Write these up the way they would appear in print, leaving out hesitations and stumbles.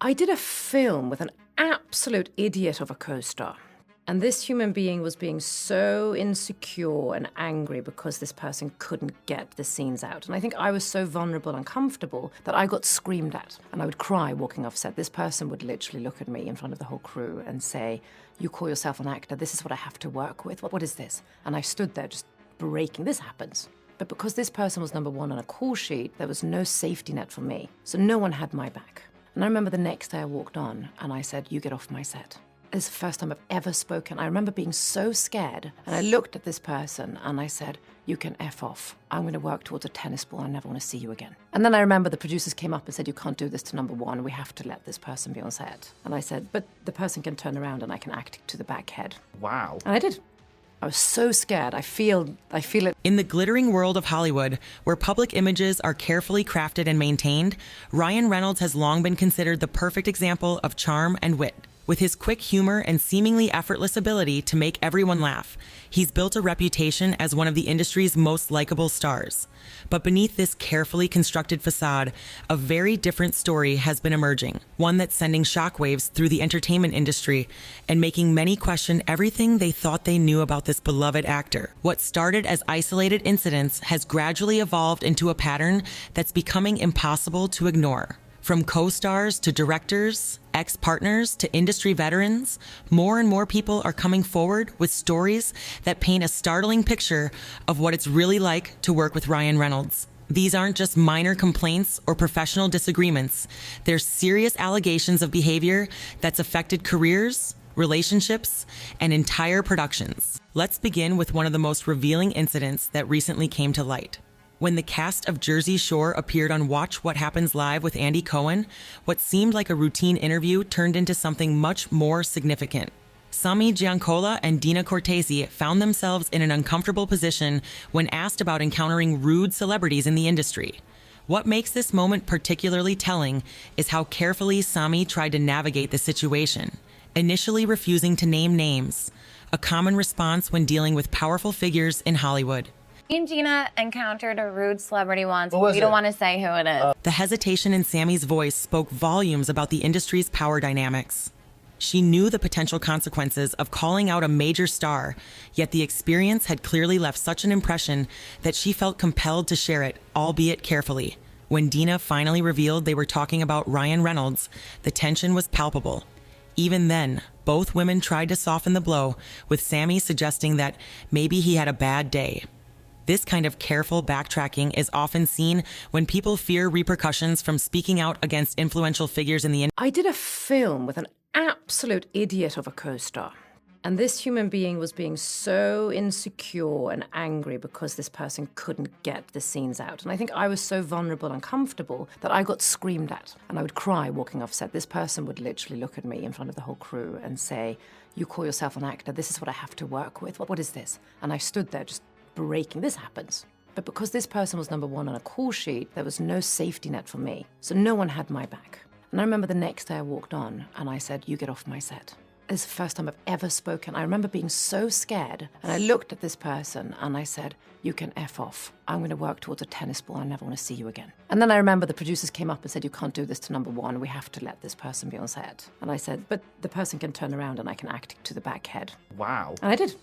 I did a film with an absolute idiot of a co-star. And this human being was being so insecure and angry because this person couldn't get the scenes out. And I think I was so vulnerable and comfortable that I got screamed at. And I would cry walking off set. This person would literally look at me in front of the whole crew and say, "You call yourself an actor, this is what I have to work with. What is this?" And I stood there just breaking. This happens. But because this person was number one on a call sheet, there was no safety net for me. So no one had my back. And I remember the next day I walked on and I said, "You get off my set." It's the first time I've ever spoken. I remember being so scared. And I looked at this person and I said, "You can F off. I'm going to work towards a tennis ball. I never want to see you again." And then I remember the producers came up and said, "You can't do this to number one. We have to let this person be on set." And I said, "But the person can turn around and I can act to the back head." Wow. And I did. I was so scared. I feel it. In the glittering world of Hollywood, where public images are carefully crafted and maintained, Ryan Reynolds has long been considered the perfect example of charm and wit. With his quick humor and seemingly effortless ability to make everyone laugh, he's built a reputation as one of the industry's most likable stars. But beneath this carefully constructed facade, a very different story has been emerging, one that's sending shockwaves through the entertainment industry and making many question everything they thought they knew about this beloved actor. What started as isolated incidents has gradually evolved into a pattern that's becoming impossible to ignore. From co-stars to directors, ex-partners to industry veterans, more and more people are coming forward with stories that paint a startling picture of what it's really like to work with Ryan Reynolds. These aren't just minor complaints or professional disagreements. They're serious allegations of behavior that's affected careers, relationships, and entire productions. Let's begin with one of the most revealing incidents that recently came to light. When the cast of Jersey Shore appeared on Watch What Happens Live with Andy Cohen, what seemed like a routine interview turned into something much more significant. Sami Giancola and Dina Cortese found themselves in an uncomfortable position when asked about encountering rude celebrities in the industry. What makes this moment particularly telling is how carefully Sami tried to navigate the situation, initially refusing to name names, a common response when dealing with powerful figures in Hollywood. Me and Gina encountered a rude celebrity once. We don't want to say who it is. The hesitation in Sammy's voice spoke volumes about the industry's power dynamics. She knew the potential consequences of calling out a major star, yet the experience had clearly left such an impression that she felt compelled to share it, albeit carefully. When Dina finally revealed they were talking about Ryan Reynolds, the tension was palpable. Even then, both women tried to soften the blow, with Sammy suggesting that maybe he had a bad day. This kind of careful backtracking is often seen when people fear repercussions from speaking out against influential figures in the industry. I did a film with an absolute idiot of a co-star. And this human being was being so insecure and angry because this person couldn't get the scenes out. And I think I was so vulnerable and comfortable that I got screamed at. And I would cry walking off set. This person would literally look at me in front of the whole crew and say, "You call yourself an actor, this is what I have to work with. What is this?" And I stood there just breaking. This happens. But because this person was number one on a call sheet, there was no safety net for me. So no one had my back. And I remember the next day I walked on and I said, "You get off my set." It's the first time I've ever spoken. I remember being so scared. And I looked at this person and I said, "You can F off. I'm going to work towards a tennis ball. I never want to see you again." And then I remember the producers came up and said, "You can't do this to number one. We have to let this person be on set." And I said, "But the person can turn around and I can act to the back head." Wow. And I did.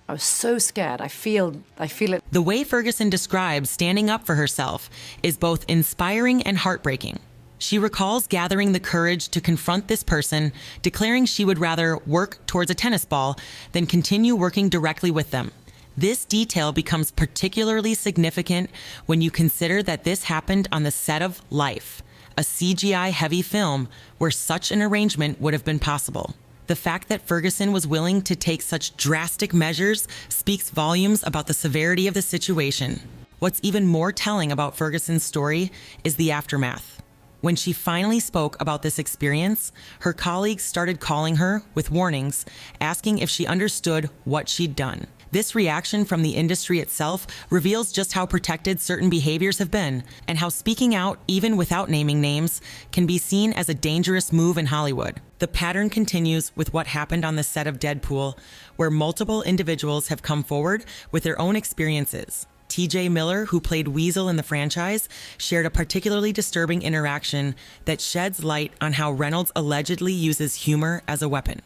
I was so scared. I feel it. The way Ferguson describes standing up for herself is both inspiring and heartbreaking. She recalls gathering the courage to confront this person, declaring she would rather work towards a tennis ball than continue working directly with them. This detail becomes particularly significant when you consider that this happened on the set of Life, a CGI-heavy film where such an arrangement would have been possible. The fact that Ferguson was willing to take such drastic measures speaks volumes about the severity of the situation. What's even more telling about Ferguson's story is the aftermath. When she finally spoke about this experience, her colleagues started calling her with warnings, asking if she understood what she'd done. This reaction from the industry itself reveals just how protected certain behaviors have been, and how speaking out, even without naming names, can be seen as a dangerous move in Hollywood. The pattern continues with what happened on the set of Deadpool, where multiple individuals have come forward with their own experiences, T.J. Miller, who played Weasel in the franchise, shared a particularly disturbing interaction that sheds light on how Reynolds allegedly uses humor as a weapon.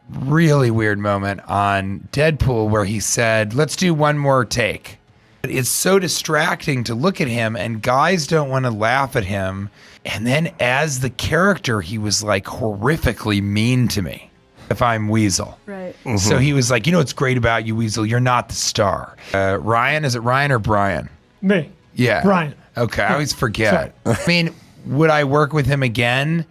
Really weird moment on Deadpool where he said, let's do one more take. It's so distracting to look at him, and guys don't want to laugh at him. And then as the character, he was like horrifically mean to me if I'm Weasel. Right. Mm-hmm. So he was like, you know what's great about you, Weasel? You're not the star. Ryan, is it Ryan or Brian? Me. Yeah. Brian. Okay, I always forget. I mean, would I work with him again?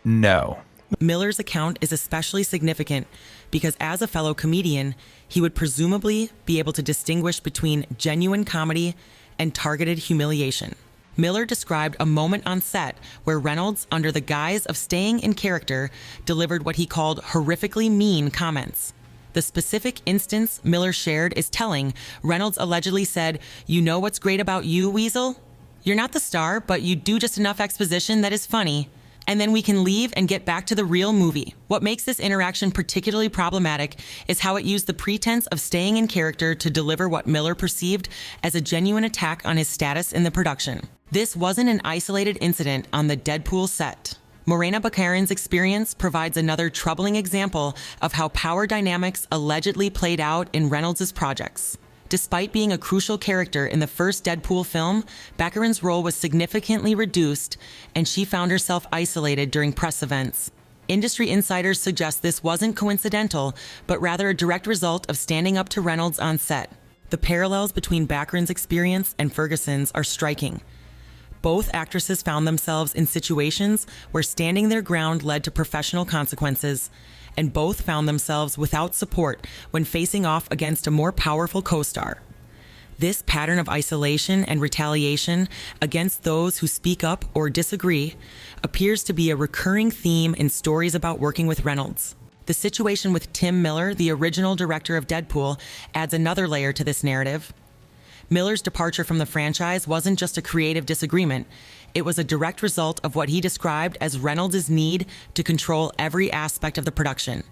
No. Miller's account is especially significant because as a fellow comedian, he would presumably be able to distinguish between genuine comedy and targeted humiliation. Miller described a moment on set where Reynolds, under the guise of staying in character, delivered what he called horrifically mean comments. The specific instance Miller shared is telling. Reynolds allegedly said, "You know what's great about you, Weasel? You're not the star, but you do just enough exposition that is funny. And then we can leave and get back to the real movie." What makes this interaction particularly problematic is how it used the pretense of staying in character to deliver what Miller perceived as a genuine attack on his status in the production. This wasn't an isolated incident on the Deadpool set. Morena Baccarin's experience provides another troubling example of how power dynamics allegedly played out in Reynolds' projects. Despite being a crucial character in the first Deadpool film, Baccarin's role was significantly reduced, and she found herself isolated during press events. Industry insiders suggest this wasn't coincidental, but rather a direct result of standing up to Reynolds on set. The parallels between Baccarin's experience and Ferguson's are striking. Both actresses found themselves in situations where standing their ground led to professional consequences, and both found themselves without support when facing off against a more powerful co-star. This pattern of isolation and retaliation against those who speak up or disagree appears to be a recurring theme in stories about working with Reynolds. The situation with Tim Miller, the original director of Deadpool, adds another layer to this narrative. Miller's departure from the franchise wasn't just a creative disagreement. It was a direct result of what he described as Reynolds' need to control every aspect of the production.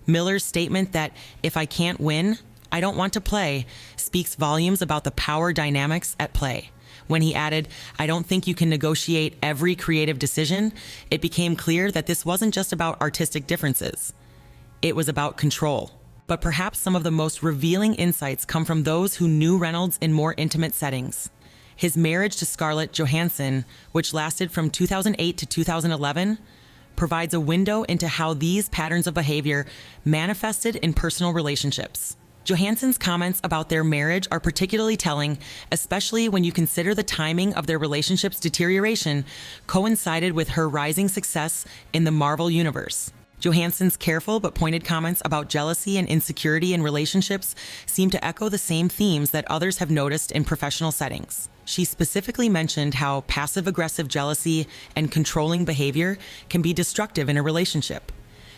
Miller's statement that, "If I can't win, I don't want to play," speaks volumes about the power dynamics at play. When he added, "I don't think you can negotiate every creative decision," it became clear that this wasn't just about artistic differences. It was about control. But perhaps some of the most revealing insights come from those who knew Reynolds in more intimate settings. His marriage to Scarlett Johansson, which lasted from 2008 to 2011, provides a window into how these patterns of behavior manifested in personal relationships. Johansson's comments about their marriage are particularly telling, especially when you consider the timing of their relationship's deterioration coincided with her rising success in the Marvel Universe. Johansson's careful but pointed comments about jealousy and insecurity in relationships seem to echo the same themes that others have noticed in professional settings. She specifically mentioned how passive-aggressive jealousy and controlling behavior can be destructive in a relationship.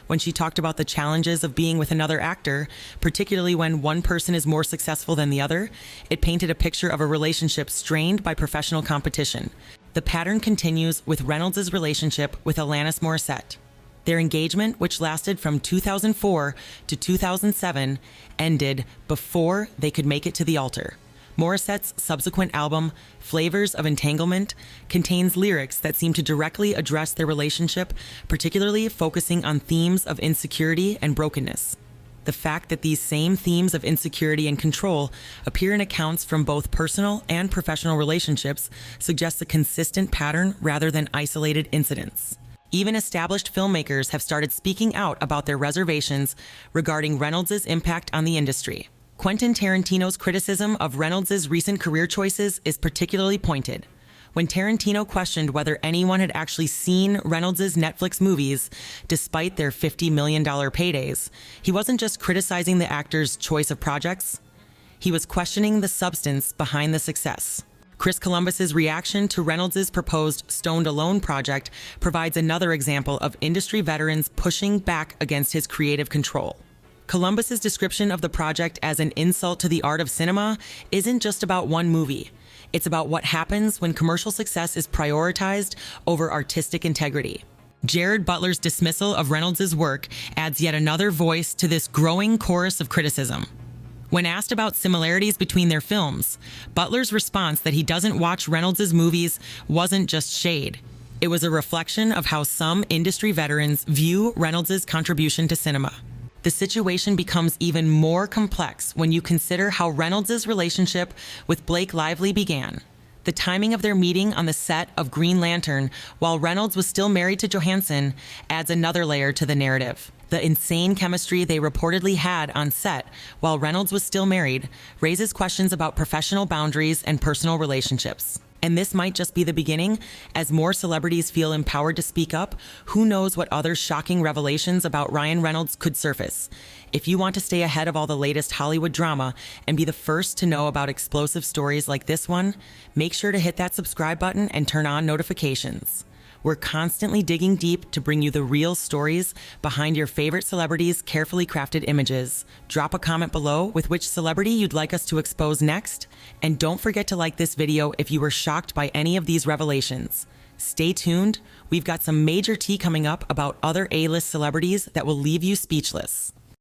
When she talked about the challenges of being with another actor, particularly when one person is more successful than the other, it painted a picture of a relationship strained by professional competition. The pattern continues with Reynolds' relationship with Alanis Morissette. Their engagement, which lasted from 2004 to 2007, ended before they could make it to the altar. Morissette's subsequent album, Flavors of Entanglement, contains lyrics that seem to directly address their relationship, particularly focusing on themes of insecurity and brokenness. The fact that these same themes of insecurity and control appear in accounts from both personal and professional relationships suggests a consistent pattern rather than isolated incidents. Even established filmmakers have started speaking out about their reservations regarding Reynolds' impact on the industry. Quentin Tarantino's criticism of Reynolds' recent career choices is particularly pointed. When Tarantino questioned whether anyone had actually seen Reynolds' Netflix movies, despite their $50 million paydays, he wasn't just criticizing the actor's choice of projects, he was questioning the substance behind the success. Chris Columbus's reaction to Reynolds' proposed Stoned Alone project provides another example of industry veterans pushing back against his creative control. Columbus's description of the project as an insult to the art of cinema isn't just about one movie. It's about what happens when commercial success is prioritized over artistic integrity. Jared Butler's dismissal of Reynolds' work adds yet another voice to this growing chorus of criticism. When asked about similarities between their films, Butler's response that he doesn't watch Reynolds' movies wasn't just shade. It was a reflection of how some industry veterans view Reynolds' contribution to cinema. The situation becomes even more complex when you consider how Reynolds' relationship with Blake Lively began. The timing of their meeting on the set of Green Lantern while Reynolds was still married to Johansson adds another layer to the narrative. The insane chemistry they reportedly had on set while Reynolds was still married raises questions about professional boundaries and personal relationships. And this might just be the beginning. As more celebrities feel empowered to speak up, who knows what other shocking revelations about Ryan Reynolds could surface. If you want to stay ahead of all the latest Hollywood drama and be the first to know about explosive stories like this one, make sure to hit that subscribe button and turn on notifications. We're constantly digging deep to bring you the real stories behind your favorite celebrities' carefully crafted images. Drop a comment below with which celebrity you'd like us to expose next. And don't forget to like this video if you were shocked by any of these revelations. Stay tuned. We've got some major tea coming up about other A-list celebrities that will leave you speechless.